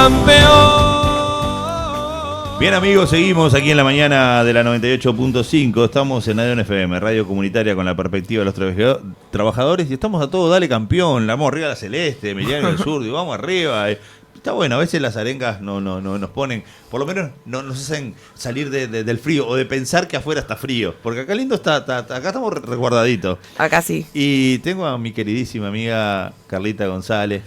campeón. Bien amigos, seguimos aquí en la mañana de la 98.5. Estamos en ADN FM, radio comunitaria con la perspectiva de los trabajadores. Y estamos a todo, dale campeón, la vamos arriba a la celeste, Emiliano del Sur, digo, vamos arriba. Está bueno, a veces las arengas no nos ponen, por lo menos no nos hacen salir del frío o de pensar que afuera está frío. Porque acá lindo está acá estamos resguardaditos. Acá sí. Y tengo a mi queridísima amiga Carla González,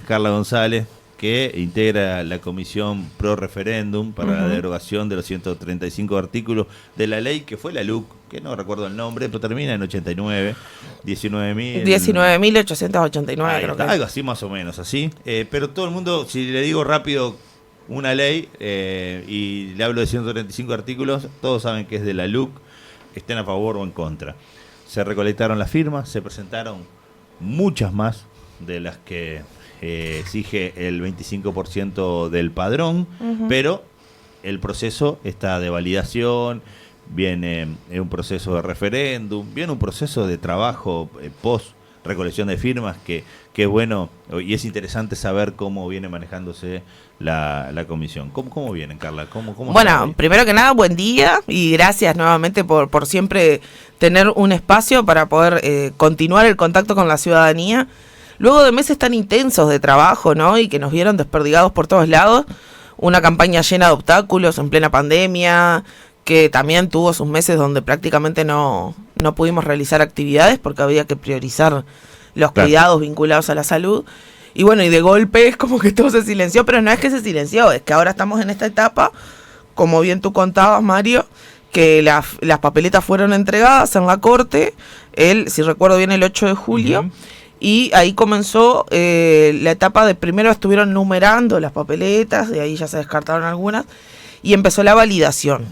que integra la comisión pro referéndum para la derogación de los 135 artículos de la ley que fue la LUC, que no recuerdo el nombre, pero termina en 89, 19.889 creo que. Algo así más o menos, así. Pero todo el mundo, si le digo rápido una ley y le hablo de 135 artículos, todos saben que es de la LUC, estén a favor o en contra. Se recolectaron las firmas, se presentaron muchas más de las que exige el 25% del padrón, pero el proceso está de validación, viene un proceso de referéndum, viene un proceso de trabajo post recolección de firmas que es bueno y es interesante saber cómo viene manejándose la comisión. ¿Cómo vienen, Carla? Bueno, primero que nada, buen día y gracias nuevamente por siempre tener un espacio para poder continuar el contacto con la ciudadanía. Luego de meses tan intensos de trabajo, ¿no? Y que nos vieron desperdigados por todos lados, una campaña llena de obstáculos en plena pandemia, que también tuvo sus meses donde prácticamente no pudimos realizar actividades porque había que priorizar los cuidados vinculados a la salud. Y bueno, y de golpe es como que todo se silenció, pero no es que se silenció, es que ahora estamos en esta etapa, como bien tú contabas, Mario, que las papeletas fueron entregadas en la Corte, si recuerdo bien, el 8 de julio, y ahí comenzó la etapa de primero estuvieron numerando las papeletas, de ahí ya se descartaron algunas, y empezó la validación.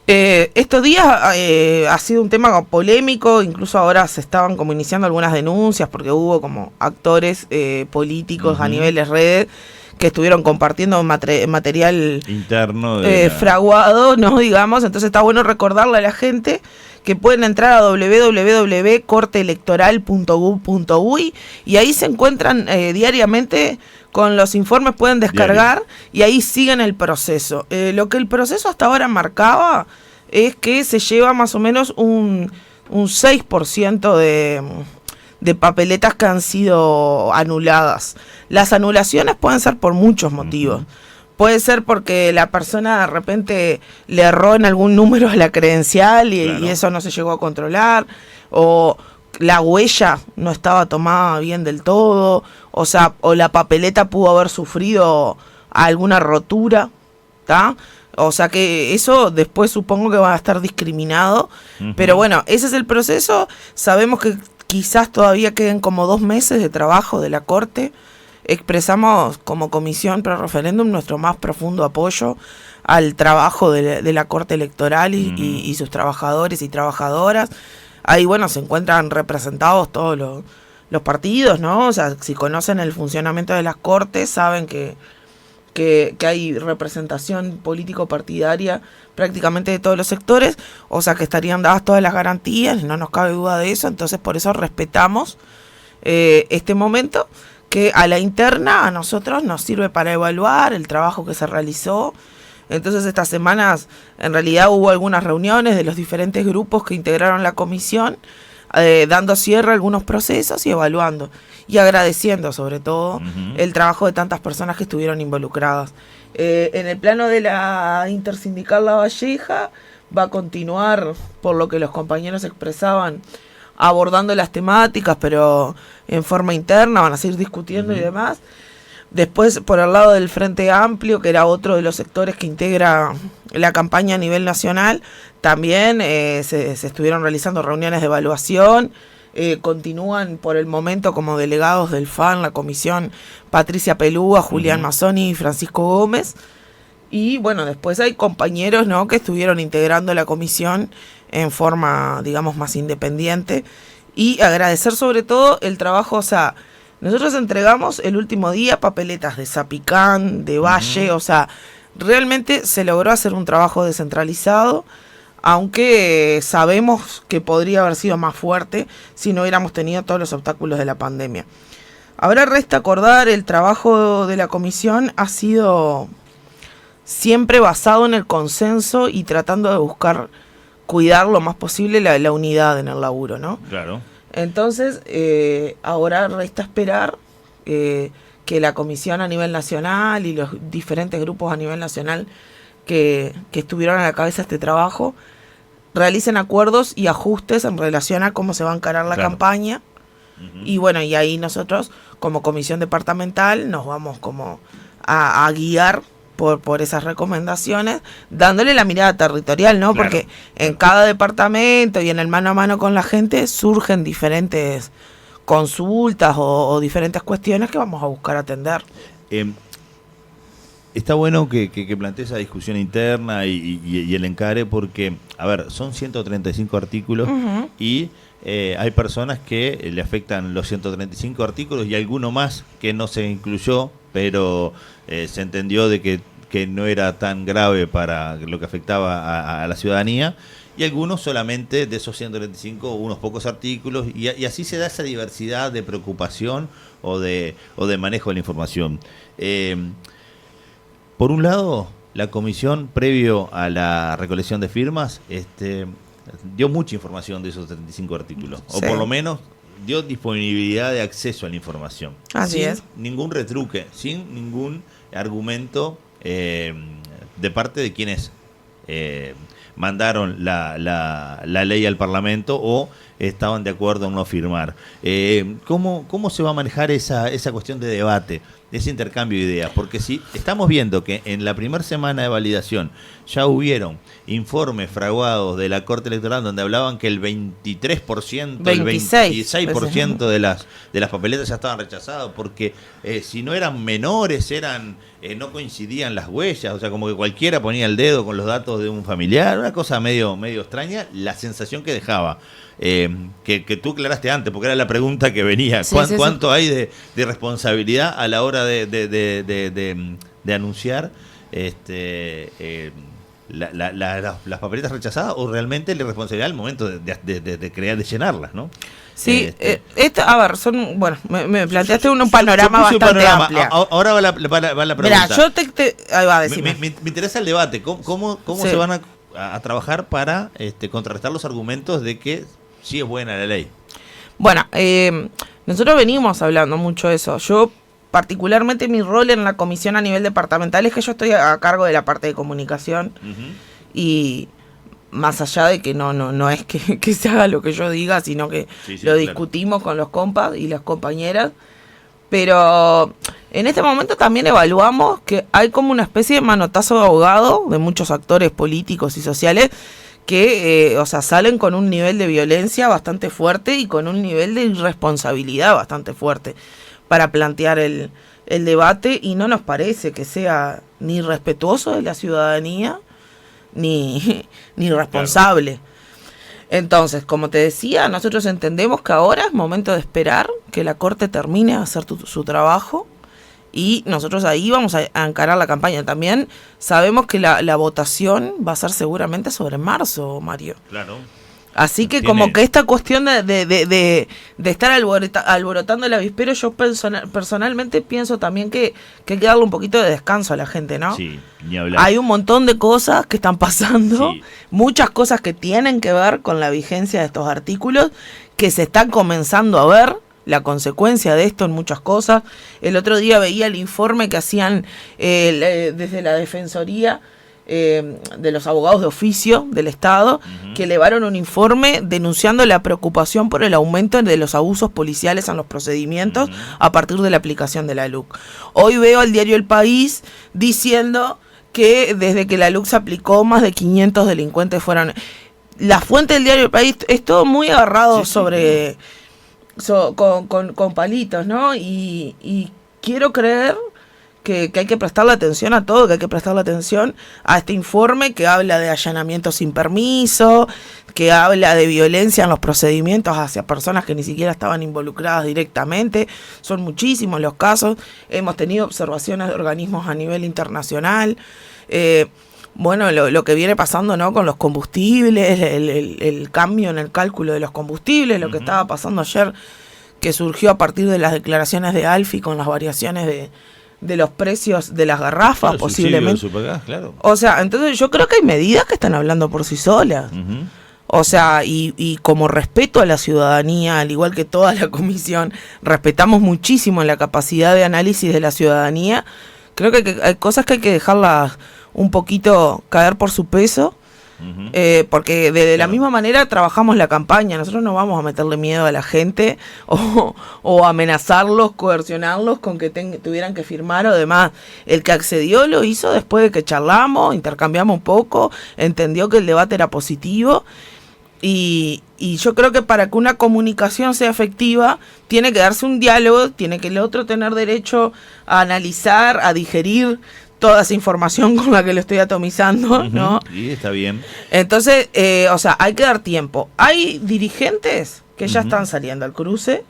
Estos días ha sido un tema polémico, incluso ahora se estaban como iniciando algunas denuncias porque hubo como actores políticos a nivel de redes que estuvieron compartiendo material interno fraguado, ¿no? Digamos, entonces está bueno recordarle a la gente que pueden entrar a www.corteelectoral.gov.uy y ahí se encuentran diariamente con los informes, pueden descargar y ahí siguen el proceso. Lo que el proceso hasta ahora marcaba es que se lleva más o menos un 6% de papeletas que han sido anuladas. Las anulaciones pueden ser por muchos motivos. Puede ser porque la persona de repente le erró en algún número de la credencial y eso no se llegó a controlar, o la huella no estaba tomada bien del todo, o la papeleta pudo haber sufrido alguna rotura, ¿tá? O sea que eso después supongo que va a estar discriminado, pero bueno, ese es el proceso. Sabemos que quizás todavía queden como 2 meses de trabajo de la Corte. Expresamos como comisión pro referéndum nuestro más profundo apoyo al trabajo de la Corte Electoral y sus trabajadores y trabajadoras. Ahí, bueno, se encuentran representados todos los partidos, ¿no? O sea, si conocen el funcionamiento de las Cortes, saben que hay representación político-partidaria prácticamente de todos los sectores, o sea, que estarían dadas todas las garantías, no nos cabe duda de eso, entonces por eso respetamos este momento, que a la interna a nosotros nos sirve para evaluar el trabajo que se realizó. Entonces estas semanas en realidad hubo algunas reuniones de los diferentes grupos que integraron la comisión, dando cierre a algunos procesos y evaluando y agradeciendo sobre todo el trabajo de tantas personas que estuvieron involucradas. En el plano de la intersindical La Valleja va a continuar, por lo que los compañeros expresaban, abordando las temáticas, pero en forma interna, van a seguir discutiendo y demás. Después, por el lado del Frente Amplio, que era otro de los sectores que integra la campaña a nivel nacional, también se estuvieron realizando reuniones de evaluación. Continúan por el momento como delegados del FAN, la comisión, Patricia Pelúa, Julián Mazzoni y Francisco Gómez. Y bueno, después hay compañeros, ¿no?, que estuvieron integrando la comisión en forma, digamos, más independiente. Y agradecer sobre todo el trabajo, o sea, nosotros entregamos el último día papeletas de Zapicán, de Valle, o sea, realmente se logró hacer un trabajo descentralizado, aunque sabemos que podría haber sido más fuerte si no hubiéramos tenido todos los obstáculos de la pandemia. Ahora resta acordar, el trabajo de la comisión ha sido siempre basado en el consenso y tratando de buscar cuidar lo más posible la unidad en el laburo, ¿no? Claro. Entonces, ahora resta esperar que la comisión a nivel nacional y los diferentes grupos a nivel nacional que estuvieron a la cabeza de este trabajo realicen acuerdos y ajustes en relación a cómo se va a encarar la campaña. Uh-huh. Y bueno, y ahí nosotros como comisión departamental nos vamos como a guiar por esas recomendaciones, dándole la mirada territorial, ¿no? Claro, porque en cada departamento y en el mano a mano con la gente surgen diferentes consultas o diferentes cuestiones que vamos a buscar atender. Está bueno que plantee esa discusión interna y el encare porque, a ver, son 135 artículos uh-huh. y hay personas que le afectan los 135 artículos y alguno más que no se incluyó, pero se entendió de que no era tan grave para lo que afectaba a la ciudadanía, y algunos solamente de esos 135, unos pocos artículos, y así se da esa diversidad de preocupación o de manejo de la información. Por un lado, la comisión, previo a la recolección de firmas, dio mucha información de esos 35 artículos, sí. O por lo menos dio disponibilidad de acceso a la información. Así sin es. Ningún retruque, sin ningún argumento de parte de quienes mandaron la ley al Parlamento o estaban de acuerdo en no firmar. ¿Cómo se va a manejar esa cuestión de debate, ese intercambio de ideas? Porque si estamos viendo que en la primera semana de validación ya hubieron informes fraguados de la Corte Electoral donde hablaban que el 23%, el 26% de las papeletas ya estaban rechazadas porque si no eran menores, no coincidían las huellas, o sea, como que cualquiera ponía el dedo con los datos de un familiar, una cosa medio extraña, la sensación que dejaba. Que tú aclaraste antes, porque era la pregunta que venía. Sí, ¿Cuánto hay de responsabilidad a la hora de anunciar las papeletas rechazadas o realmente la responsabilidad al momento de llenarlas, ¿no? Sí, a ver, me planteaste un panorama bastante amplio. Ahora va la pregunta. Mirá, ahí va, decime. Me interesa el debate. ¿Cómo sí. se van a trabajar para contrarrestar los argumentos de que sí es buena la ley? Bueno, nosotros venimos hablando mucho de eso. Yo, particularmente, mi rol en la comisión a nivel departamental es que yo estoy a cargo de la parte de comunicación. Uh-huh. Y más allá de que no es que se haga lo que yo diga, sino que sí, lo discutimos con los compas y las compañeras. Pero en este momento también evaluamos que hay como una especie de manotazo de ahogado de muchos actores políticos y sociales que salen con un nivel de violencia bastante fuerte y con un nivel de irresponsabilidad bastante fuerte para plantear el debate, y no nos parece que sea ni respetuoso de la ciudadanía ni responsable. Claro. Entonces, como te decía, nosotros entendemos que ahora es momento de esperar que la Corte termine de hacer su trabajo y nosotros ahí vamos a encarar la campaña. También sabemos que la votación va a ser seguramente sobre marzo, Mario. Claro. Así que como que esta cuestión de estar alborotando el avispero, yo personalmente pienso también que hay que darle un poquito de descanso a la gente, ¿no? Sí, ni hablar. Hay un montón de cosas que están pasando, sí. Muchas cosas que tienen que ver con la vigencia de estos artículos, que se están comenzando a ver la consecuencia de esto en muchas cosas. El otro día veía el informe que hacían desde la Defensoría de los abogados de oficio del Estado, uh-huh. que elevaron un informe denunciando la preocupación por el aumento de los abusos policiales en los procedimientos uh-huh. a partir de la aplicación de la LUC. Hoy veo al diario El País diciendo que desde que la LUC se aplicó, más de 500 delincuentes fueron. La fuente del diario El País es todo muy agarrado sí, con palitos, ¿no? Y quiero creer que hay que prestarle atención a todo, que hay que prestarle atención a este informe que habla de allanamientos sin permiso, que habla de violencia en los procedimientos hacia personas que ni siquiera estaban involucradas directamente. Son muchísimos los casos. Hemos tenido observaciones de organismos a nivel internacional. Lo que viene pasando, ¿no?, con los combustibles, el cambio en el cálculo de los combustibles, lo que estaba pasando ayer que surgió a partir de las declaraciones de Alfie con las variaciones de los precios de las garrafas, claro, posiblemente. Supergas, claro. O sea, entonces yo creo que hay medidas que están hablando por sí solas. Uh-huh. O sea, y como respeto a la ciudadanía, al igual que toda la comisión, respetamos muchísimo la capacidad de análisis de la ciudadanía. Creo que hay cosas que hay que dejarlas un poquito caer por su peso. Uh-huh. Porque de la misma manera trabajamos la campaña. Nosotros no vamos a meterle miedo a la gente o amenazarlos, coercionarlos con que tuvieran que firmar o demás. El que accedió lo hizo después de que charlamos, intercambiamos un poco, entendió que el debate era positivo. Y yo creo que para que una comunicación sea efectiva tiene que darse un diálogo, tiene que el otro tener derecho a analizar, a digerir toda esa información con la que lo estoy atomizando, ¿no? Y está bien. Entonces, o sea, hay que dar tiempo. Hay dirigentes que ya están saliendo al cruce,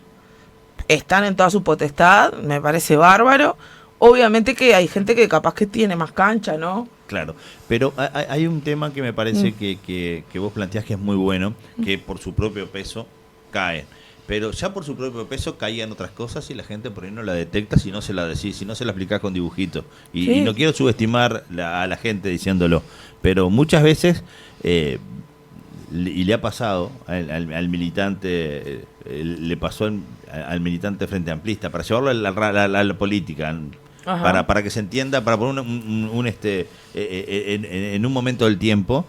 están en toda su potestad, me parece bárbaro. Obviamente que hay gente que capaz que tiene más cancha, ¿no? Claro, pero hay un tema que me parece que vos planteás que es muy bueno, que por su propio peso caen. Pero ya por su propio peso caían otras cosas y la gente por ahí no la detecta si no se la decís, si no se la explicás con dibujitos. Y no quiero subestimar a la gente diciéndolo, pero muchas veces, y le ha pasado al militante, le pasó al militante frente amplista, para llevarlo a la política, para que se entienda, para poner en un momento del tiempo,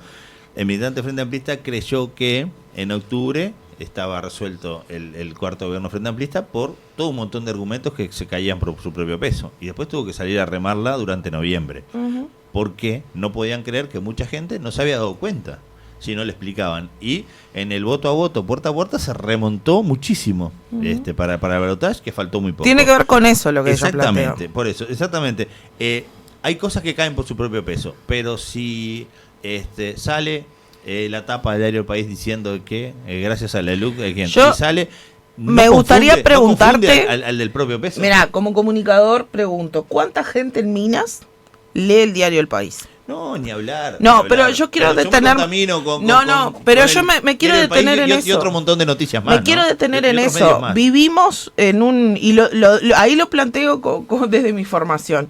el militante frente amplista creyó que en octubre estaba resuelto el cuarto gobierno frente amplista por todo un montón de argumentos que se caían por su propio peso. Y después tuvo que salir a remarla durante noviembre. Uh-huh. Porque no podían creer que mucha gente no se había dado cuenta si no le explicaban. Y en el voto a voto, puerta a puerta, se remontó muchísimo para el balotaje, que faltó muy poco. Tiene que ver con eso lo que yo planteo. Exactamente, por eso, exactamente. Hay cosas que caen por su propio peso, pero si sale la tapa del diario El País diciendo que gracias a la LUC si sale, me gustaría preguntarte al del propio peso. Mira, como comunicador pregunto, ¿cuánta gente en Minas lee el diario El País? No, ni hablar. Pero yo quiero detener. Pero yo me quiero detener en eso. Y otro montón de noticias más. Quiero detener en eso. Vivimos en un. Y ahí lo planteo desde mi formación.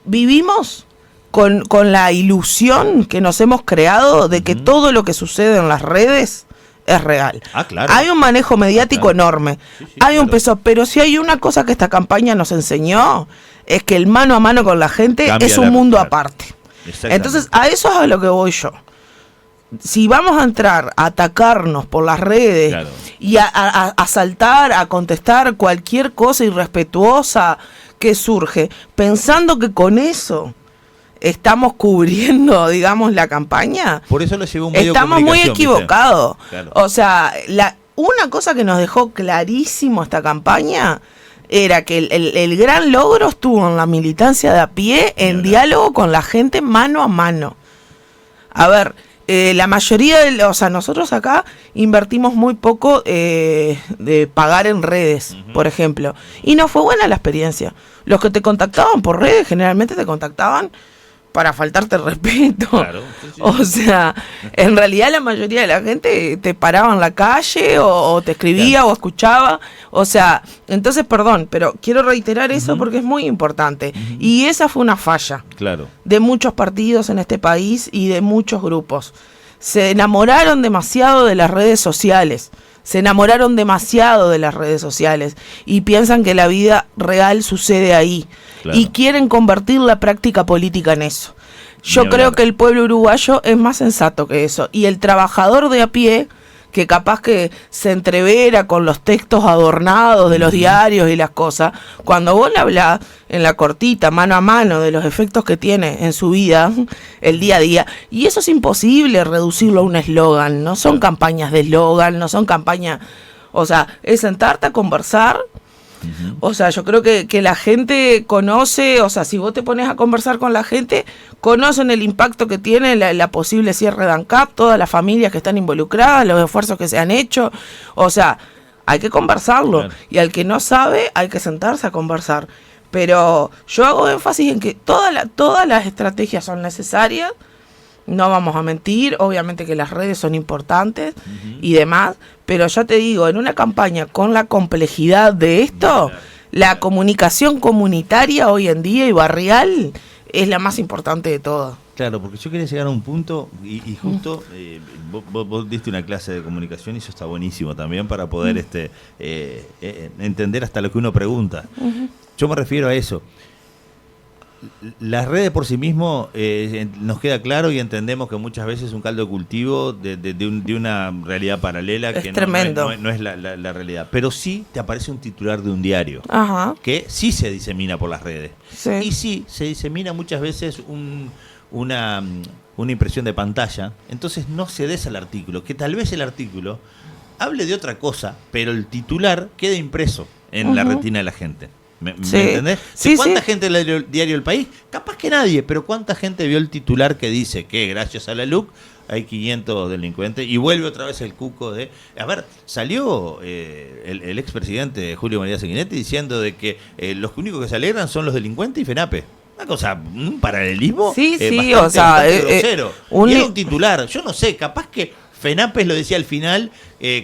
Vivimos con la ilusión que nos hemos creado de que todo lo que sucede en las redes es real. Claro. Hay un manejo mediático enorme. Hay un peso. Pero si hay una cosa que esta campaña nos enseñó, es que el mano a mano con la gente es un mundo aparte. Entonces, a eso es a lo que voy yo. Si vamos a entrar a atacarnos por las redes y a saltar, a contestar cualquier cosa irrespetuosa que surge, pensando que con eso estamos cubriendo, digamos, la campaña, por eso lo llevó un medio de estamos muy equivocados. Claro. O sea, una cosa que nos dejó clarísimo esta campaña era que el gran logro estuvo en la militancia de a pie, en diálogo con la gente mano a mano. A ver, la mayoría nosotros acá invertimos muy poco de pagar en redes, por ejemplo, y no fue buena la experiencia. Los que te contactaban por redes generalmente te contactaban para faltarte el respeto. Claro, sí. O sea, en realidad la mayoría de la gente te paraba en la calle o te escribía o escuchaba. O sea, entonces, perdón, pero quiero reiterar eso porque es muy importante. Y esa fue una falla de muchos partidos en este país y de muchos grupos. Se enamoraron demasiado de las redes sociales. Y piensan que la vida real sucede ahí. Y quieren convertir la práctica política en eso. Yo creo que el pueblo uruguayo es más sensato que eso. Y el trabajador de a pie, que capaz que se entrevera con los textos adornados de los diarios y las cosas, cuando vos le hablás en la cortita, mano a mano, de los efectos que tiene en su vida, el día a día, y eso es imposible reducirlo a un eslogan. No son campañas de eslogan, no son campañas... O sea, es sentarte a conversar. O sea, yo creo que la gente conoce, o sea, si vos te pones a conversar con la gente, conocen el impacto que tiene la posible cierre de ANCAP, todas las familias que están involucradas, los esfuerzos que se han hecho. O sea, hay que conversarlo. Y al que no sabe, hay que sentarse a conversar. Pero yo hago énfasis en que todas las estrategias son necesarias, No vamos a mentir, obviamente que las redes son importantes y demás, pero ya te digo, en una campaña con la complejidad de esto, la comunicación comunitaria hoy en día y barrial es la más importante de todas. Claro, porque yo quería llegar a un punto y justo vos diste una clase de comunicación y eso está buenísimo también para poder entender hasta lo que uno pregunta. Yo me refiero a eso. Las redes por sí mismo nos queda claro y entendemos que muchas veces es un caldo de cultivo de una realidad paralela es que tremendo. No es la realidad. Pero sí te aparece un titular de un diario que sí se disemina por las redes. Sí. Y sí se disemina muchas veces una impresión de pantalla. Entonces no cedes al artículo, que tal vez el artículo hable de otra cosa, pero el titular queda impreso en la retina de la gente. ¿Me entendés? Sí, ¿Cuánta gente lee el diario El País? Capaz que nadie, pero ¿cuánta gente vio el titular que dice que gracias a la LUC hay 500 delincuentes? Y vuelve otra vez el cuco de... A ver, salió el expresidente Julio María Sanguinetti diciendo de que los únicos que se alegran son los delincuentes y FENAPE. Una cosa, un paralelismo bastante, o sea, grosero. Y era un titular, yo no sé, capaz que FENAPES lo decía al final,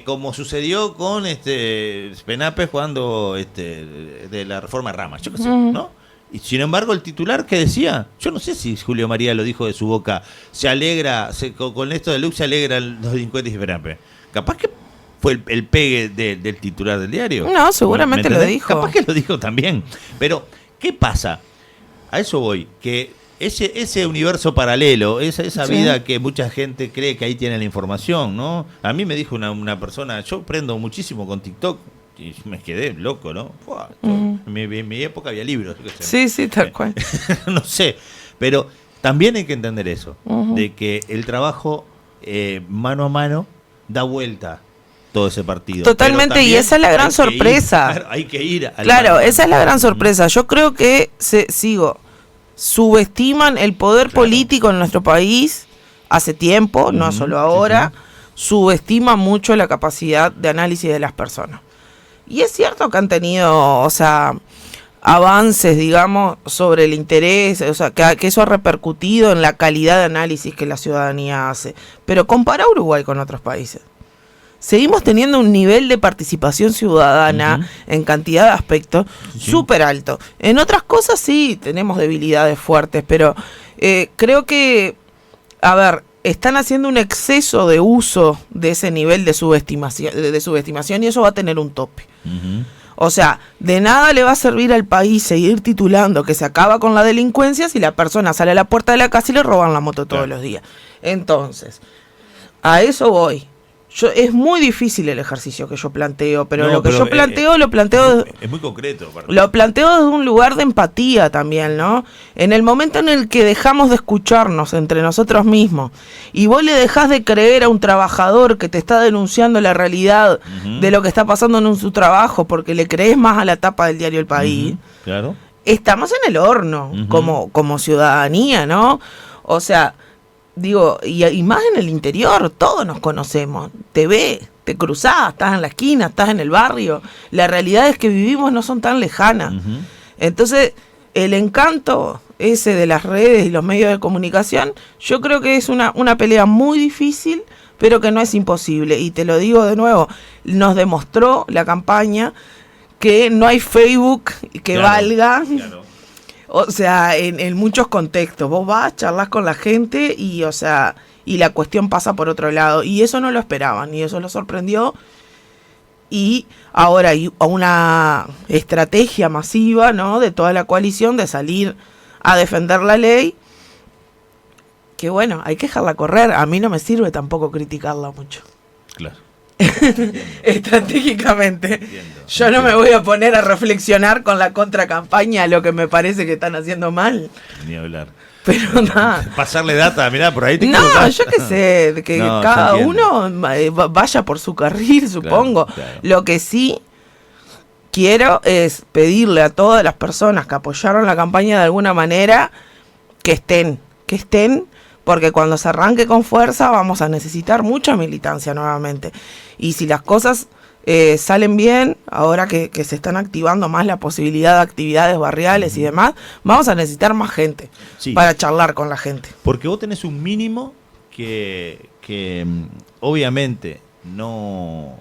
como sucedió con FENAPES cuando de la reforma Rama, yo qué sé, ¿no? Y sin embargo el titular que decía, yo no sé si Julio María lo dijo de su boca, se alegra, con esto de Lux se alegran los delincuentes y FENAPES. Capaz que fue el pegue del titular del diario. No, seguramente lo dijo. Capaz que lo dijo también. Pero, ¿qué pasa? A eso voy, que ese universo paralelo, esa vida que mucha gente cree que ahí tiene la información, ¿no? A mí me dijo una persona, yo prendo muchísimo con TikTok y me quedé loco, ¿no? En mi época había libros. Sí, tal cual. No sé, pero también hay que entender eso, de que el trabajo mano a mano da vuelta todo ese partido. Totalmente, y esa es la gran sorpresa. Hay que ir. Claro, esa es la gran sorpresa. Yo creo que subestiman el poder político en nuestro país hace tiempo, no solo ahora, subestiman mucho la capacidad de análisis de las personas. Y es cierto que han tenido, avances, digamos, sobre el interés, que eso ha repercutido en la calidad de análisis que la ciudadanía hace. Pero compara Uruguay con otros países. Seguimos teniendo un nivel de participación ciudadana en cantidad de aspectos súper alto. En otras cosas sí tenemos debilidades fuertes, pero creo que, están haciendo un exceso de uso de ese nivel de subestimación y eso va a tener un tope. O sea, de nada le va a servir al país seguir titulando que se acaba con la delincuencia si la persona sale a la puerta de la casa y le roban la moto todos los días. Entonces, a eso voy. Es muy difícil el ejercicio que yo planteo, pero lo planteo es muy concreto. Lo planteo desde un lugar de empatía también, ¿no? En el momento en el que dejamos de escucharnos entre nosotros mismos y vos le dejás de creer a un trabajador que te está denunciando la realidad de lo que está pasando en su trabajo porque le crees más a la tapa del diario El País, claro, estamos en el horno como ciudadanía, ¿no? O sea, digo, y más en el interior, todos nos conocemos, te ves, te cruzás, estás en la esquina, estás en el barrio, la realidad es que vivimos no son tan lejanas. Entonces, el encanto ese de las redes y los medios de comunicación, yo creo que es una pelea muy difícil, pero que no es imposible, y te lo digo de nuevo, nos demostró la campaña que no hay Facebook que valga. O sea, en muchos contextos. Vos vas, charlas con la gente y la cuestión pasa por otro lado. Y eso no lo esperaban y eso lo sorprendió. Y ahora hay una estrategia masiva, ¿no?, de toda la coalición de salir a defender la ley. Que bueno, hay que dejarla correr. A mí no me sirve tampoco criticarla mucho. Claro. Estratégicamente. Yo no me voy a poner a reflexionar con la contracampaña lo que me parece que están haciendo mal. Ni hablar. Pero nada. Pasarle data, mirá, por ahí te No, yo qué sé, que cada uno vaya por su carril, supongo. Claro. Lo que sí quiero es pedirle a todas las personas que apoyaron la campaña de alguna manera que estén, porque cuando se arranque con fuerza vamos a necesitar mucha militancia nuevamente. Y si las cosas salen bien, ahora que se están activando más la posibilidad de actividades barriales y demás, vamos a necesitar más gente para charlar con la gente. Porque vos tenés un mínimo que obviamente no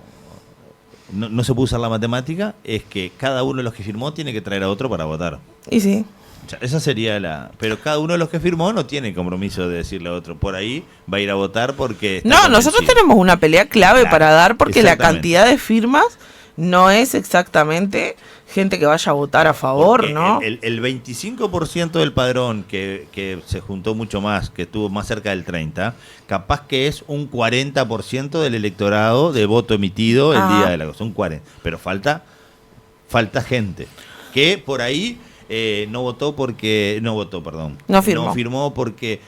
se puede usar la matemática, es que cada uno de los que firmó tiene que traer a otro para votar. Y sí. O sea, esa sería pero cada uno de los que firmó no tiene compromiso de decirle a otro, por ahí va a ir a votar porque... No, nosotros tenemos una pelea clave para dar, porque la cantidad de firmas no es exactamente gente que vaya a votar a favor, porque ¿no? El 25% del padrón que se juntó mucho más, que estuvo más cerca del 30%, capaz que es un 40% del electorado de voto emitido el día de la cosa, un 40%. Pero falta gente que por ahí... No firmó porque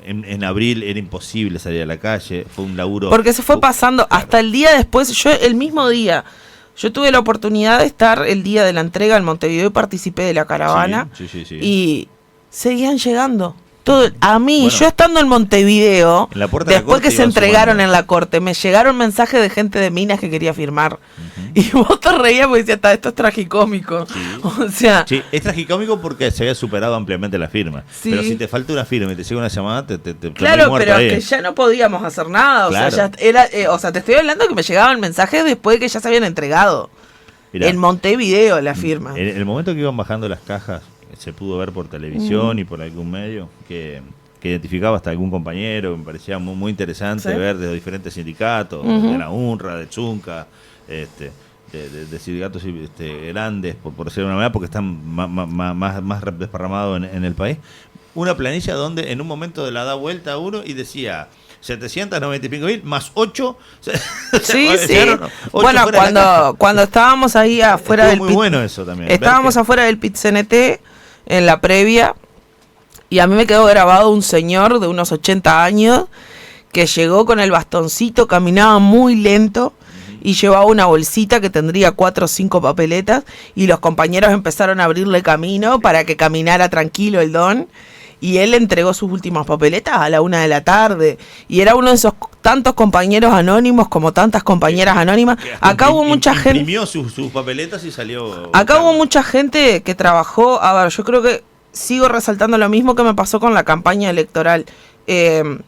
en abril era imposible salir a la calle, fue un laburo. Porque se fue pasando hasta el día después, el mismo día, yo tuve la oportunidad de estar el día de la entrega en Montevideo y participé de la caravana y seguían llegando. A mí, yo estando en Montevideo, después que se entregaron en la corte, me llegaron mensajes de gente de Minas que quería firmar. Y vos te reías porque decías, esto es tragicómico. O sea, es tragicómico porque se había superado ampliamente la firma. Pero si te falta una firma y te llega una llamada, claro, pero que ya no podíamos hacer nada. O sea, te estoy hablando que me llegaban mensajes después de que ya se habían entregado. Mirá, en Montevideo la firma. En el momento que iban bajando las cajas, se pudo ver por televisión y por algún medio que identificaba hasta algún compañero, me parecía muy interesante ver de los diferentes sindicatos, de la UNRWA, de Chunca, de sindicatos grandes, por decirlo de una manera, porque están más desparramados en el país. Una planilla donde en un momento la da vuelta a uno y decía 795.000 más 8. Sí. Bueno, cuando estábamos ahí afuera del muy bueno eso también. Estábamos afuera del PIT-CNT en la previa, y a mí me quedó grabado un señor de unos 80 años que llegó con el bastoncito, caminaba muy lento y llevaba una bolsita que tendría 4 o 5 papeletas, y los compañeros empezaron a abrirle camino para que caminara tranquilo el don, y él entregó sus últimas papeletas a la 1 de la tarde, y era uno de esos tantos compañeros anónimos como tantas compañeras anónimas. Acá hubo mucha gente... Imprimió sus papeletas y salió... Acá hubo mucha gente que trabajó, a ver, yo creo que sigo resaltando lo mismo que me pasó con la campaña electoral. En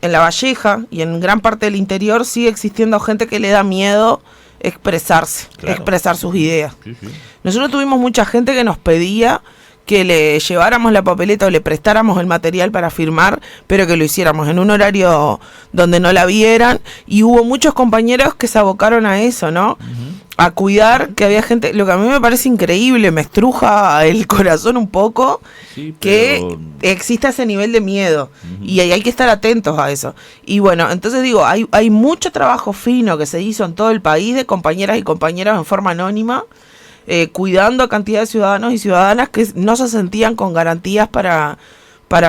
La Valleja y en gran parte del interior sigue existiendo gente que le da miedo expresarse, expresar sus ideas. Nosotros tuvimos mucha gente que nos pedía que le lleváramos la papeleta o le prestáramos el material para firmar, pero que lo hiciéramos en un horario donde no la vieran, y hubo muchos compañeros que se abocaron a eso, ¿no? A cuidar, que había gente, lo que a mí me parece increíble, me estruja el corazón un poco, que exista ese nivel de miedo, y hay que estar atentos a eso. Y bueno, entonces digo, hay mucho trabajo fino que se hizo en todo el país de compañeras y compañeros en forma anónima, cuidando a cantidad de ciudadanos y ciudadanas que no se sentían con garantías para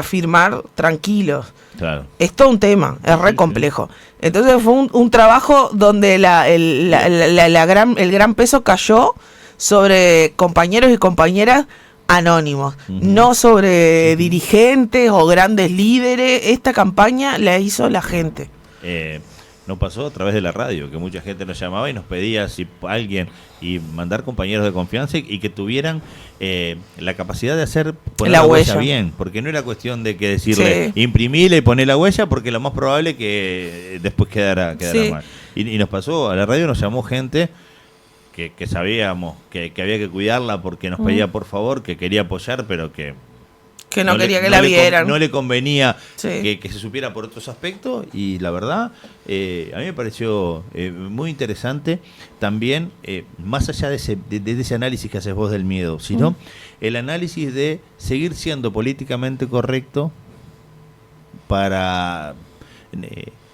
firmar tranquilos. Claro. Es todo un tema, es re complejo. Entonces fue un trabajo donde el gran peso cayó sobre compañeros y compañeras anónimos, no sobre dirigentes o grandes líderes. Esta campaña la hizo la gente. Nos pasó a través de la radio, que mucha gente nos llamaba y nos pedía si alguien, y mandar compañeros de confianza y que tuvieran la capacidad de poner la huella bien, porque no era cuestión de que decirle imprimile y poner la huella, porque lo más probable que después quedara mal. Y nos pasó, a la radio nos llamó gente que sabíamos que había que cuidarla porque nos pedía por favor, que quería apoyar, pero que no quería que la vieran. No le convenía que se supiera por otros aspectos, y la verdad, a mí me pareció muy interesante también, más allá de ese análisis que haces vos del miedo, sino el análisis de seguir siendo políticamente correcto para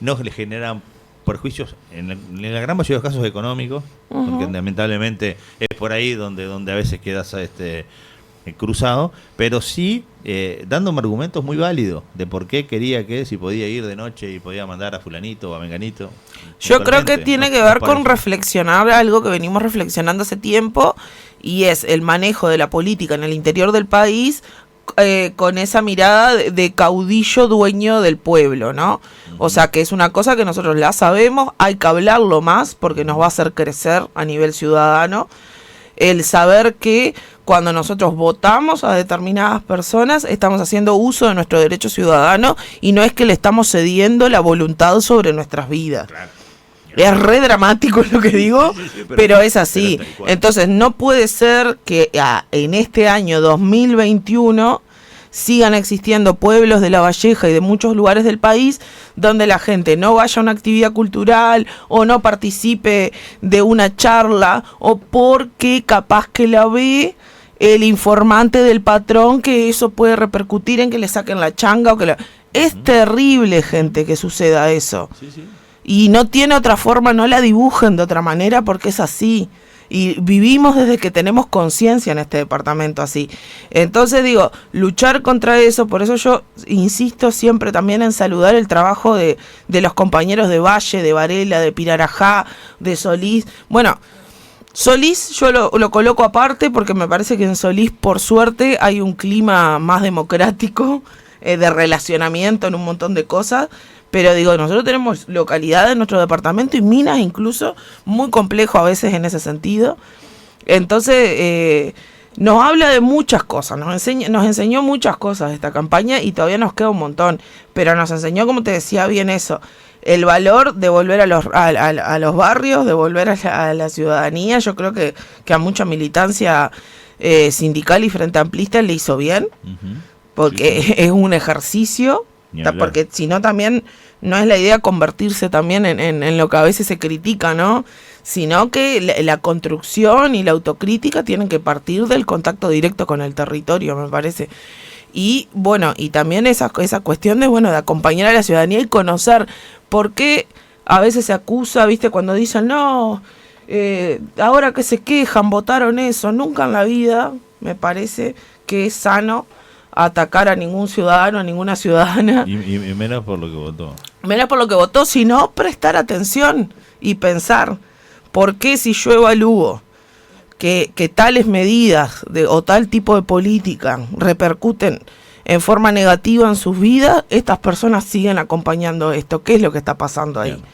no le generan perjuicios en la gran mayoría de los casos económicos, porque lamentablemente es por ahí donde a veces quedas cruzado, pero sí dándome argumentos muy válidos de por qué quería si podía ir de noche y podía mandar a fulanito o a menganito. Yo creo que tiene que ver con reflexionar algo que venimos reflexionando hace tiempo, y es el manejo de la política en el interior del país con esa mirada de caudillo dueño del pueblo, ¿no? O sea, que es una cosa que nosotros la sabemos, hay que hablarlo más porque nos va a hacer crecer a nivel ciudadano. El saber que cuando nosotros votamos a determinadas personas, estamos haciendo uso de nuestro derecho ciudadano y no es que le estamos cediendo la voluntad sobre nuestras vidas. Claro. Es re dramático lo que digo, sí, pero es así. Entonces no puede ser que en este año 2021 sigan existiendo pueblos de La Valleja y de muchos lugares del país donde la gente no vaya a una actividad cultural o no participe de una charla o porque capaz que la ve el informante del patrón, que eso puede repercutir en que le saquen la changa o que Es terrible, gente, que suceda eso. Sí, sí. Y no tiene otra forma, no la dibujen de otra manera porque es así. Y vivimos desde que tenemos conciencia en este departamento así. Entonces digo, luchar contra eso, por eso yo insisto siempre también en saludar el trabajo de los compañeros de Valle, de Varela, de Pirarajá, de Solís. Bueno, Solís yo lo coloco aparte porque me parece que en Solís, por suerte, hay un clima más democrático, de relacionamiento en un montón de cosas. Pero digo, nosotros tenemos localidades en nuestro departamento y minas incluso muy complejo a veces en ese sentido. Entonces, nos habla de muchas cosas, nos enseñó muchas cosas esta campaña y todavía nos queda un montón. Pero nos enseñó, como te decía bien eso, el valor de volver a los barrios, de volver a la ciudadanía. Yo creo que a mucha militancia sindical y frente amplista le hizo bien, porque sí, es un ejercicio. Porque si no también no es la idea convertirse también en lo que a veces se critica, ¿no? Sino que la construcción y la autocrítica tienen que partir del contacto directo con el territorio, me parece. Y bueno, y también esa cuestión de acompañar a la ciudadanía y conocer por qué a veces se acusa, ¿viste? Cuando dicen, no, ahora que se quejan, votaron eso. Nunca en la vida me parece que es sano atacar a ningún ciudadano, a ninguna ciudadana. Y menos por lo que votó. Menos por lo que votó, sino prestar atención y pensar, ¿por qué si yo evalúo que tales medidas o tal tipo de política repercuten en forma negativa en sus vidas, estas personas siguen acompañando esto? ¿Qué es lo que está pasando ahí? Bien.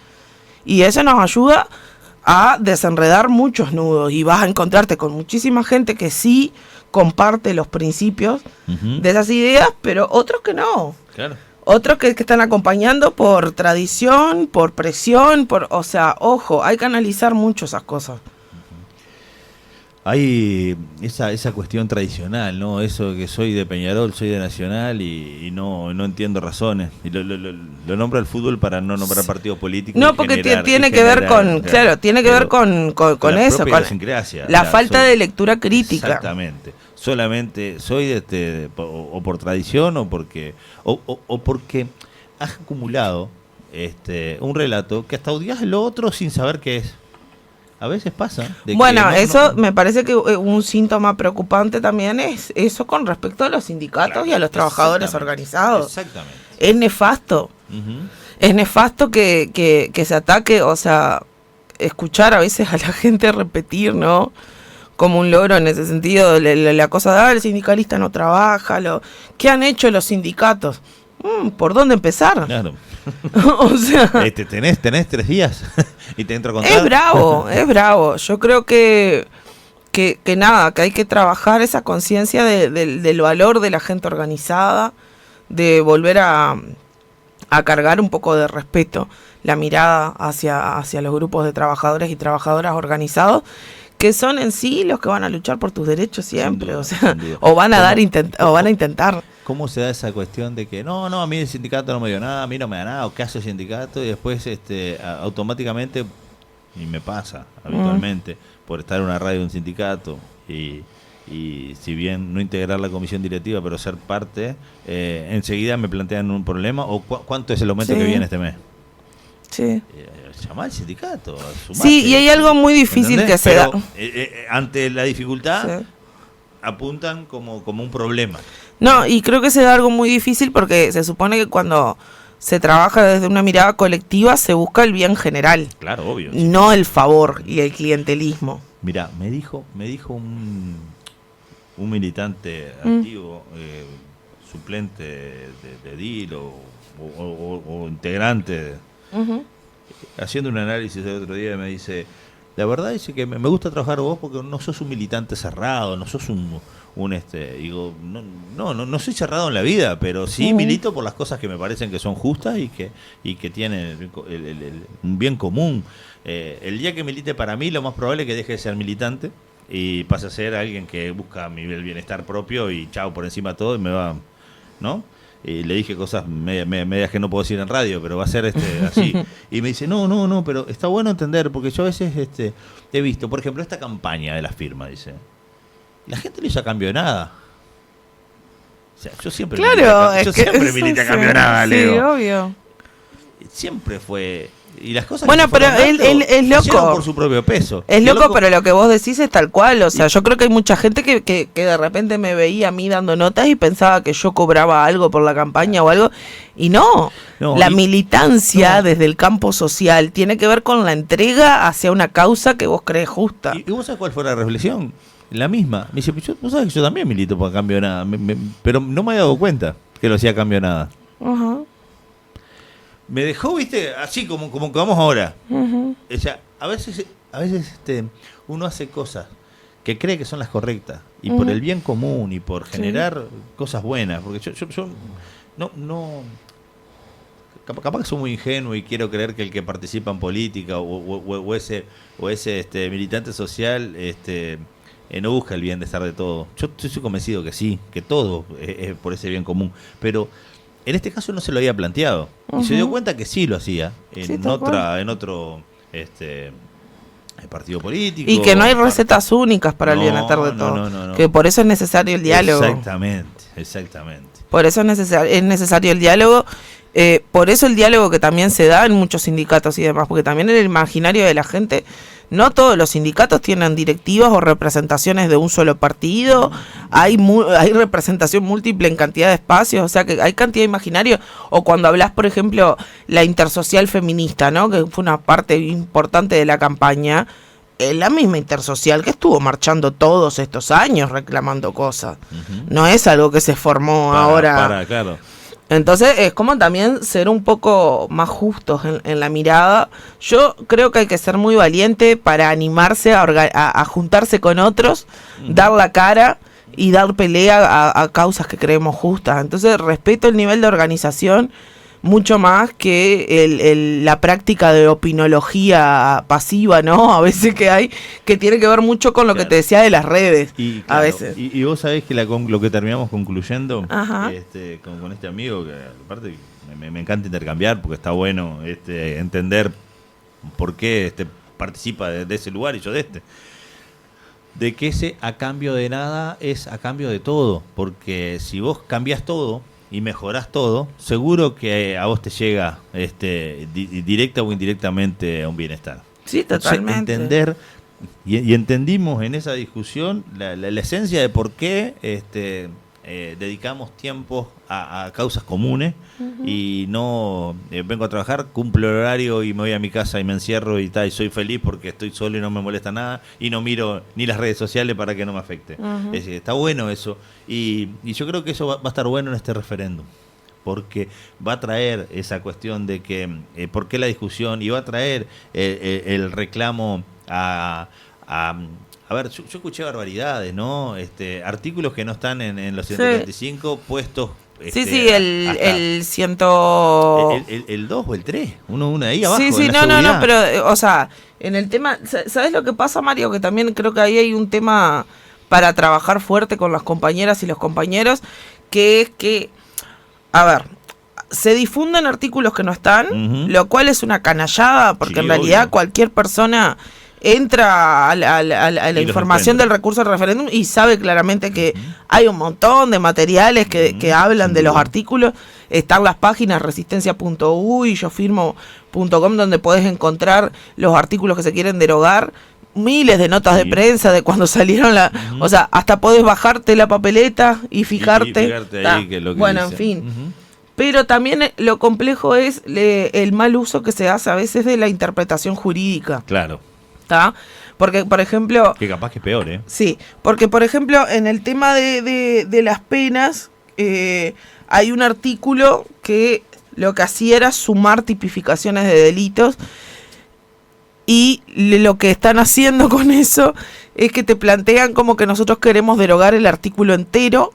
Y eso nos ayuda a desenredar muchos nudos y vas a encontrarte con muchísima gente que sí comparte los principios de esas ideas, pero otros que no. Claro. Otros que están acompañando por tradición, por presión, o sea, ojo, hay que analizar mucho esas cosas. Hay esa cuestión tradicional, ¿no? Eso que soy de Peñarol, soy de Nacional y no entiendo razones. Y lo nombro al fútbol para no nombrar partidos políticos. No, porque tiene que ver con, claro, tiene que ver con eso, con la falta de lectura crítica. Exactamente. Solamente soy o por tradición o porque has acumulado un relato que hasta odias lo otro sin saber qué es. A veces pasa. Bueno, eso me parece que un síntoma preocupante también es eso con respecto a los sindicatos y a los trabajadores organizados. Exactamente. Es nefasto. Es nefasto que se ataque, o sea, escuchar a veces a la gente repetir, ¿no? Como un logro en ese sentido, la cosa de, el sindicalista no trabaja, ¿qué han hecho los sindicatos? ¿Por dónde empezar? Claro. O sea, tenés 3 días y te entro con es bravo. Yo creo que nada, que hay que trabajar esa conciencia del valor de la gente organizada, de volver a cargar un poco de respeto la mirada hacia los grupos de trabajadores y trabajadoras organizados, que son en sí los que van a luchar por tus derechos siempre, o sea, o van a intentar. ¿Cómo se da esa cuestión de que no, a mí el sindicato no me dio nada, a mí no me da nada, o qué hace el sindicato? Y después automáticamente, y me pasa habitualmente, por estar en una radio de un sindicato y si bien no integrar la comisión directiva, pero ser parte, enseguida me plantean un problema, o ¿cuánto es el aumento que viene este mes? Sí. Llamar al sindicato, sumate. Sí, y hay algo muy difícil, ¿entendés? Que se da. Ante la dificultad, apuntan como un problema. No, y creo que se da algo muy difícil porque se supone que cuando se trabaja desde una mirada colectiva se busca el bien general. Claro, obvio. Sí. No el favor y el clientelismo. Mirá, me dijo un militante activo suplente de DIL o integrante, haciendo un análisis el otro día, me dice, la verdad dice que me gusta trabajar vos porque no sos un militante cerrado, no sos digo, no soy cerrado en la vida, pero sí milito por las cosas que me parecen que son justas y que tienen un bien común. El día que milite para mí, lo más probable es que deje de ser militante y pase a ser alguien que busca el bienestar propio y chao por encima de todo y me va, ¿no? Y le dije cosas medias que no puedo decir en radio, pero va a ser así. Y me dice, no, pero está bueno entender, porque yo a veces he visto, por ejemplo, esta campaña de las firmas, dice, la gente no hizo a cambio de nada. O sea, yo siempre milité a cambio de nada, Leo. Sí, obvio. Siempre fue... Y las cosas bueno, pero él es loco por su propio peso. Es loco, pero lo que vos decís es tal cual. O sea, yo creo que hay mucha gente que de repente me veía a mí dando notas y pensaba que yo cobraba algo por la campaña o algo. Y no, la militancia desde el campo social tiene que ver con la entrega hacia una causa que vos crees justa. ¿Y vos sabés cuál fue la reflexión? La misma. Me dice, vos sabés que yo también milito por cambio de nada, pero no me había dado cuenta que lo hacía a cambio de nada. Ajá. Me dejó, viste, así como que vamos ahora. O sea, a veces uno hace cosas que cree que son las correctas y por el bien común y por generar cosas buenas, porque yo no capaz que soy muy ingenuo y quiero creer que el que participa en política o ese militante social no busca el bienestar de todo. Yo estoy convencido que sí, que todo es por ese bien común, pero en este caso no se lo había planteado y se dio cuenta que sí lo hacía en otro partido político. Y que no hay recetas únicas para el bienestar de todos. No. Que por eso es necesario el diálogo. Exactamente. Por eso es necesario el diálogo. Por eso el diálogo que también se da en muchos sindicatos y demás, porque también en el imaginario de la gente, no todos los sindicatos tienen directivas o representaciones de un solo partido, hay representación múltiple en cantidad de espacios, o sea que hay cantidad de imaginario, o cuando hablas, por ejemplo, la intersocial feminista, ¿no? Que fue una parte importante de la campaña, la misma intersocial que estuvo marchando todos estos años reclamando cosas, no es algo que se formó ahora. Claro. Entonces es como también ser un poco más justos en la mirada. Yo creo que hay que ser muy valiente para animarse a juntarse con otros, dar la cara y dar pelea a causas que creemos justas. Entonces respeto el nivel de organización mucho más que la práctica de opinología pasiva, ¿no? A veces que tiene que ver mucho con lo que te decía de las redes, a veces. Y vos sabés que lo que terminamos concluyendo con este amigo, que aparte me encanta intercambiar, porque está bueno entender por qué participa de ese lugar y yo de que ese a cambio de nada es a cambio de todo, porque si vos cambiás todo y mejorás todo, seguro que a vos te llega directa o indirectamente a un bienestar. Sí, totalmente. Entonces, entender, y entendimos en esa discusión la esencia de por qué dedicamos tiempo a causas comunes y no vengo a trabajar, cumplo el horario y me voy a mi casa y me encierro y soy feliz porque estoy solo y no me molesta nada y no miro ni las redes sociales para que no me afecte. Es decir, está bueno eso y yo creo que eso va a estar bueno en este referéndum, porque va a traer esa cuestión de que por qué la discusión y va a traer el reclamo a ver, yo escuché barbaridades, ¿no? Artículos que no están en los 135 puestos. El 2 o el 3, uno de ahí abajo. No, pero, o sea, en el tema, ¿sabes lo que pasa, Mario? Que también creo que ahí hay un tema para trabajar fuerte con las compañeras y los compañeros, que es que, a ver, se difunden artículos que no están, lo cual es una canallada, porque en realidad cualquier persona entra a la información del recurso al referéndum y sabe claramente que hay un montón de materiales que hablan de los artículos. Están las páginas resistencia.uy y yofirmo.com donde podés encontrar los artículos que se quieren derogar, miles de notas de prensa de cuando salieron o sea, hasta podés bajarte la papeleta y fijarte, ahí que lo que bueno, dice. En fin. Pero también lo complejo es el mal uso que se hace a veces de la interpretación jurídica. Claro. ¿Tá? Porque, por ejemplo... Que capaz que es peor, ¿eh? Sí, porque, por ejemplo, en el tema de las penas, hay un artículo que lo que hacía era sumar tipificaciones de delitos, y lo que están haciendo con eso es que te plantean como que nosotros queremos derogar el artículo entero,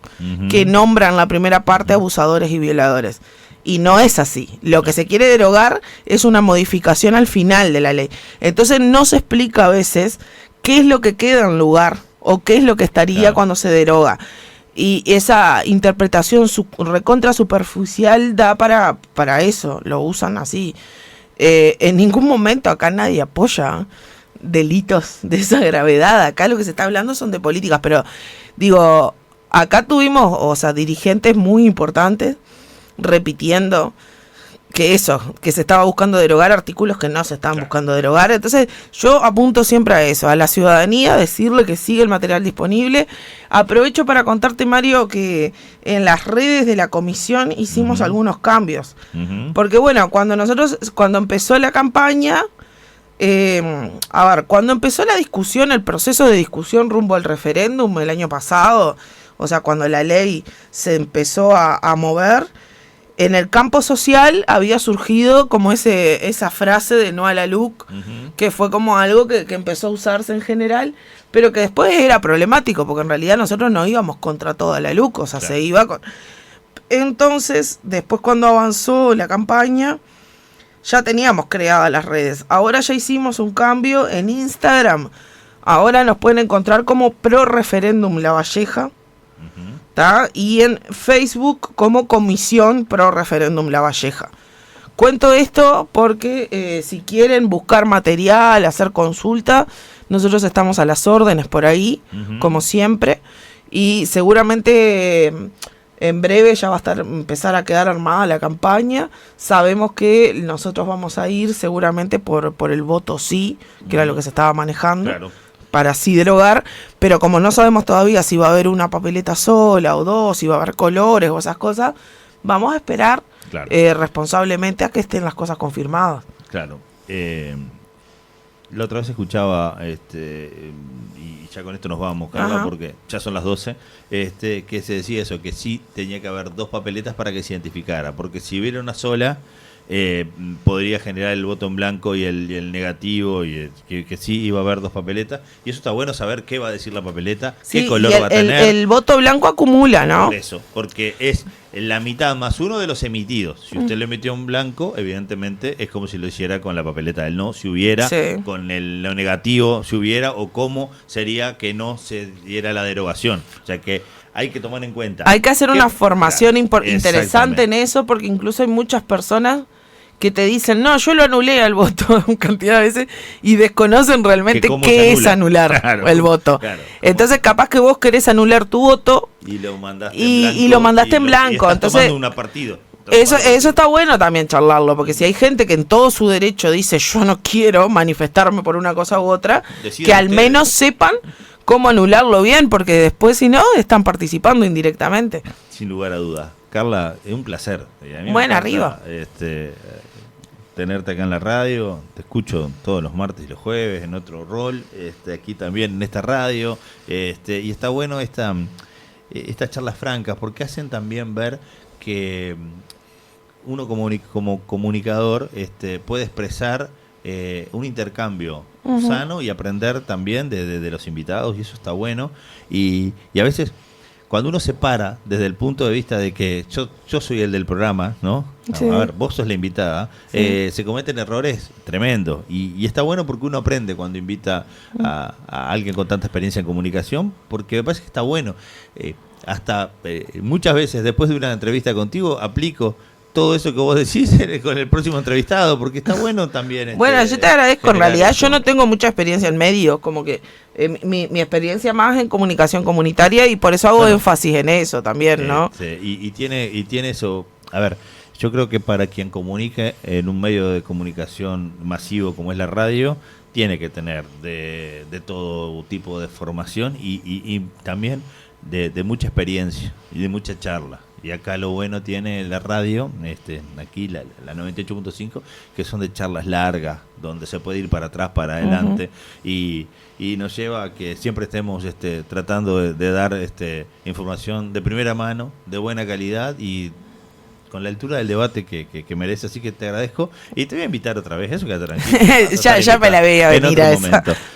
que nombran la primera parte abusadores y violadores. Y no es así. Lo que se quiere derogar es una modificación al final de la ley. Entonces no se explica a veces qué es lo que queda en lugar o qué es lo que estaría cuando se deroga. Y esa interpretación recontra superficial da para eso. Lo usan así. En ningún momento acá nadie apoya delitos de esa gravedad. Acá lo que se está hablando son de políticas. Pero digo, acá tuvimos, o sea, dirigentes muy importantes repitiendo que se estaba buscando derogar artículos que no se estaban buscando derogar. Entonces yo apunto siempre a eso, a la ciudadanía, decirle que sigue el material disponible. Aprovecho para contarte, Mario, que en las redes de la comisión hicimos algunos cambios, porque bueno, cuando empezó la campaña, cuando empezó la discusión, el proceso de discusión rumbo al referéndum el año pasado, o sea, cuando la ley se empezó a mover, en el campo social había surgido como esa frase de no a la LUC, que fue como algo que empezó a usarse en general, pero que después era problemático, porque en realidad nosotros no íbamos contra toda la LUC, o sea, se iba con... Entonces, después cuando avanzó la campaña, ya teníamos creadas las redes. Ahora ya hicimos un cambio en Instagram. Ahora nos pueden encontrar como Pro Referéndum La Valleja. Y en Facebook como Comisión Pro Referéndum La Valleja. Cuento esto porque si quieren buscar material, hacer consulta, nosotros estamos a las órdenes por ahí, como siempre, y seguramente en breve ya va a empezar a quedar armada la campaña. Sabemos que nosotros vamos a ir seguramente por el voto sí, que era lo que se estaba manejando. Claro. Para así derogar, pero como no sabemos todavía si va a haber una papeleta sola o dos, si va a haber colores o esas cosas, vamos a esperar responsablemente a que estén las cosas confirmadas. Claro. La otra vez escuchaba, y ya con esto nos vamos, Carla, porque ya son las 12, que se decía eso, que sí tenía que haber dos papeletas para que se identificara, porque si hubiera una sola... podría generar el voto en blanco y el negativo, y que sí iba a haber dos papeletas, y eso está bueno saber qué va a decir la papeleta, qué color va a tener. El voto blanco acumula, ¿no? Por eso, porque es la mitad más uno de los emitidos. Si usted le metió un blanco, evidentemente es como si lo hiciera con la papeleta del no, si hubiera, con lo negativo, si hubiera, o cómo sería que no se diera la derogación. O sea que hay que tomar en cuenta. Hay que hacer una formación interesante en eso, porque incluso hay muchas personas que te dicen, no, yo lo anulé al voto cantidad de veces, y desconocen realmente qué es anular el voto. Claro, entonces capaz que vos querés anular tu voto y lo mandaste en blanco. Y entonces una partido. Eso está bueno también charlarlo, porque si hay gente que en todo su derecho dice yo no quiero manifestarme por una cosa u otra, que al menos sepan cómo anularlo bien, porque después si no están participando indirectamente. Sin lugar a dudas. Carla, es un placer. Bueno, arriba. Tenerte acá en la radio, te escucho todos los martes y los jueves en otro rol, aquí también en esta radio, y está bueno estas charlas francas, porque hacen también ver que uno como comunicador puede expresar un intercambio sano y aprender también de los invitados, y eso está bueno, y a veces cuando uno se para desde el punto de vista de que yo soy el del programa, ¿no? Sí. A ver, vos sos la invitada, se cometen errores tremendos, y está bueno porque uno aprende cuando invita a alguien con tanta experiencia en comunicación, porque me parece que está bueno. Hasta muchas veces después de una entrevista contigo aplico todo eso que vos decís con el próximo entrevistado, porque está bueno también. Bueno, yo te agradezco. En realidad yo no tengo mucha experiencia en medios, como que mi experiencia más en comunicación comunitaria, y por eso hago énfasis en eso también, ¿no? Y tiene eso. A ver, yo creo que para quien comunique en un medio de comunicación masivo como es la radio, tiene que tener de todo tipo de formación y también de mucha experiencia y de mucha charla. Y acá lo bueno tiene la radio, aquí la 98.5, que son de charlas largas, donde se puede ir para atrás, para adelante, y nos lleva a que siempre estemos tratando de dar información de primera mano, de buena calidad y con la altura del debate que merece, así que te agradezco y te voy a invitar otra vez, eso queda tranquilo. ya me la veía venir a eso.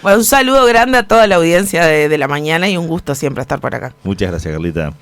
Bueno, un saludo grande a toda la audiencia de la mañana y un gusto siempre estar por acá. Muchas gracias, Carlita.